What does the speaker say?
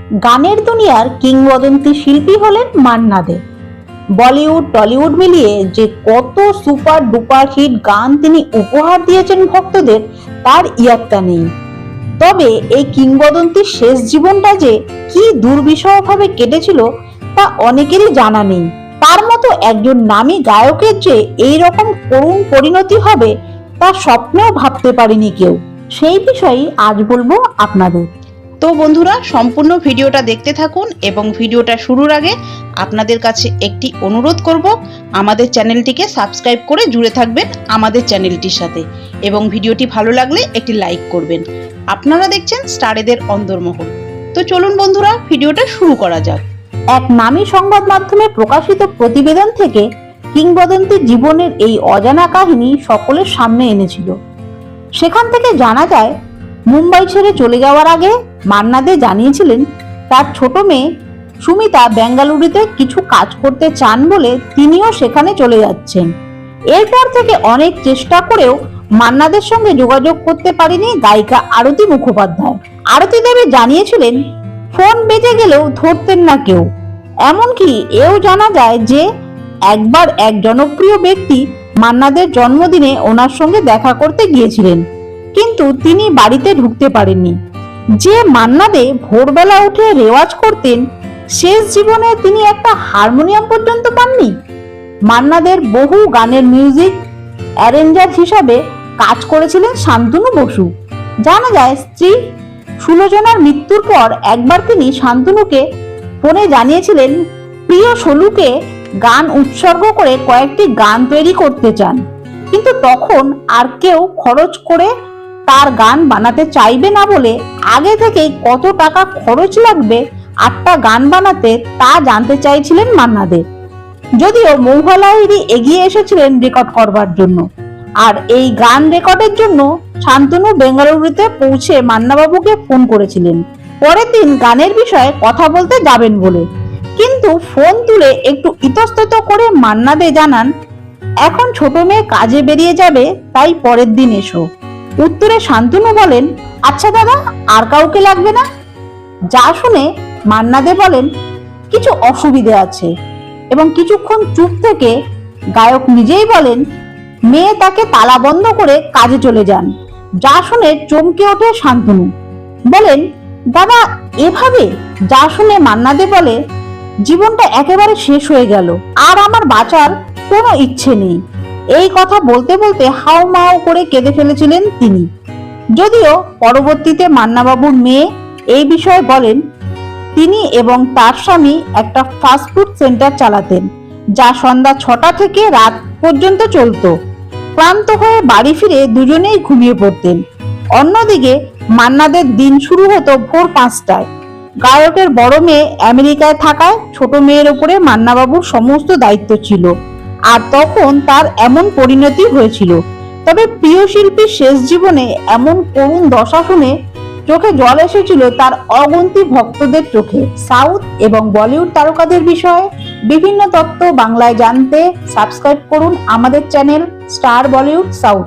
গানের দুনিয়ার কিংবদন্তি শিল্পী হলেন মান্না দে। বলিউড টলিউড মিলিয়ে যে কত সুপার ডুপার হিট গান তিনি উপহার দিয়েছেন ভক্তদের তার ইয়াত্তা নেই। তবে এই কিংবদন্তির শেষ জীবনটা যে কি দুর্বিষহভাবে কেটেছিল তা অনেকেরই জানা নেই। তার মতো একজন নামী গায়কের যে এই রকম করুণ পরিণতি হবে তা স্বপ্নেও ভাবতে পারেনি কেউ। সেই বিষয়ে আজ বলবো আপনাদের। তো বন্ধুরা, সম্পূর্ণ ভিডিওটা দেখতে থাকুন এবং ভিডিওটা শুরুর আগে আপনাদের কাছে একটি অনুরোধ করব, আমাদের চ্যানেলটিকে সাবস্ক্রাইব করে জুড়ে থাকবেন আমাদের চ্যানেলটির সাথে এবং ভিডিওটি ভালো লাগলে একটি লাইক করবেন। আপনারা দেখছেন স্টারেদের অন্দরমহল। তো চলুন বন্ধুরা, ভিডিওটা শুরু করা যাক। এক নামী সংবাদ মাধ্যমে প্রকাশিত প্রতিবেদন থেকে কিংবদন্তি জীবনের এই অজানা কাহিনী সকলের সামনে এনেছিল। সেখান থেকে জানা যায়, মুম্বাই ছেড়ে চলে যাওয়ার আগে মান্না দে জানিয়েছিলেন তার ছোট মেয়ে সুমিতা বেঙ্গালুরুতে কিছু কাজ করতে চান বলে তিনিও সেখানে চলে যাচ্ছেন। এরপর থেকে অনেক চেষ্টা করেও মান্না দের সঙ্গে যোগাযোগ করতে পারেনি গায়িকা আরতি মুখোপাধ্যায়। আরতি দেবী জানিয়েছিলেন ফোন বেজে গেলেও ধরতেন না কেউ। এমনকি এও জানা যায় যে একবার এক জনপ্রিয় ব্যক্তি মান্নাদের জন্মদিনে ওনার সঙ্গে দেখা করতে গিয়েছিলেন, কিন্তু তিনি বাড়িতে ঢুকতে পারেননি। যে মান্না দে ভোরবেলা উঠে রেওয়াজ করতেন, শেষ জীবনে তিনি একটা হারমোনিয়াম পর্যন্ত পাননি। মান্নাদের বহু গানের মিউজিক অ্যারেঞ্জার হিসাবে কাজ করেছিলেন শান্তনু বসু। জানা যায়, স্ত্রী সুলোচনার মৃত্যুর পর একবার তিনি শান্তনুকে ফোনে জানিয়েছিলেন প্রিয় সলুকে গান উৎসর্গ করে কয়েকটি গান তৈরি করতে চান, কিন্তু তখন আর কেউ খরচ করে তার গান বানাতে চাইবে না বলে আগে থেকেই কত টাকা খরচ লাগবে 8টা গান বানাতে তা জানতে চাইছিলেন মান্না দে। যদিও মহুয়া লাহিড়ী এগিয়ে এসেছিলেন রেকর্ড করবার জন্য, আর এই গান রেকর্ডের জন্য শান্তনু বেঙ্গালুরুতে পৌঁছে মান্নাবাবুকে ফোন করেছিলেন পরের দিন গানের বিষয়ে কথা বলতে যাবেন বলে, কিন্তু ফোন তুলে একটু ইতস্তত করে মান্না দে জানান এখন ছোট মেয়ে কাজে বেরিয়ে যাবে, তাই পরের দিন এসো। উত্তরে শান্তনু বলেন আচ্ছা দাদা, আর কাউকে লাগবে না। যা শুনে মান্না দে বলেন কিছু অসুবিধে আছে এবং কিছুক্ষণ চুপ থেকে গায়ক নিজেই বলেন মেয়ে তাকে তালা বন্ধ করে কাজে চলে যান। যা শুনে চমকে ওঠে শান্তনু, বলেন দাদা এভাবে? যা শুনে মান্না দে বলে জীবনটা একেবারে শেষ হয়ে গেল, আর আমার বাঁচার কোনো ইচ্ছে নেই। এই কথা বলতে বলতে হাউ মাউ করে কেঁদে ফেলেছিলেন তিনি। যদিও পরবর্তীতে মান্নাবাবুর মেয়ে এই বিষয়ে বলেন তিনি এবং তার স্বামী একটা ফাস্টফুড সেন্টার চালাতেন, যা সন্ধ্যা 6টা থেকে রাত পর্যন্ত চলতো। ক্লান্ত হয়ে বাড়ি ফিরে দুজনেই ঘুমিয়ে পড়তেন। অন্যদিকে মান্নাদের দিন শুরু হতো ভোর 5টায়। গায়কের বড় মেয়ে আমেরিকায় থাকায় ছোট মেয়ের উপরে মান্নাবাবুর সমস্ত দায়িত্ব ছিল, আর তখন তার এমন পরিণতি হয়েছিল। তবে প্রিয় শিল্পীর শেষ জীবনে এমন করুণ দশা শুনে চোখে জল এসেছিল তার অগন্তি ভক্তদের চোখে। সাউথ এবং বলিউড তারকাদের বিষয়ে বিভিন্ন তথ্য বাংলায় জানতে সাবস্ক্রাইব করুন আমাদের চ্যানেল স্টার বলিউড সাউথ।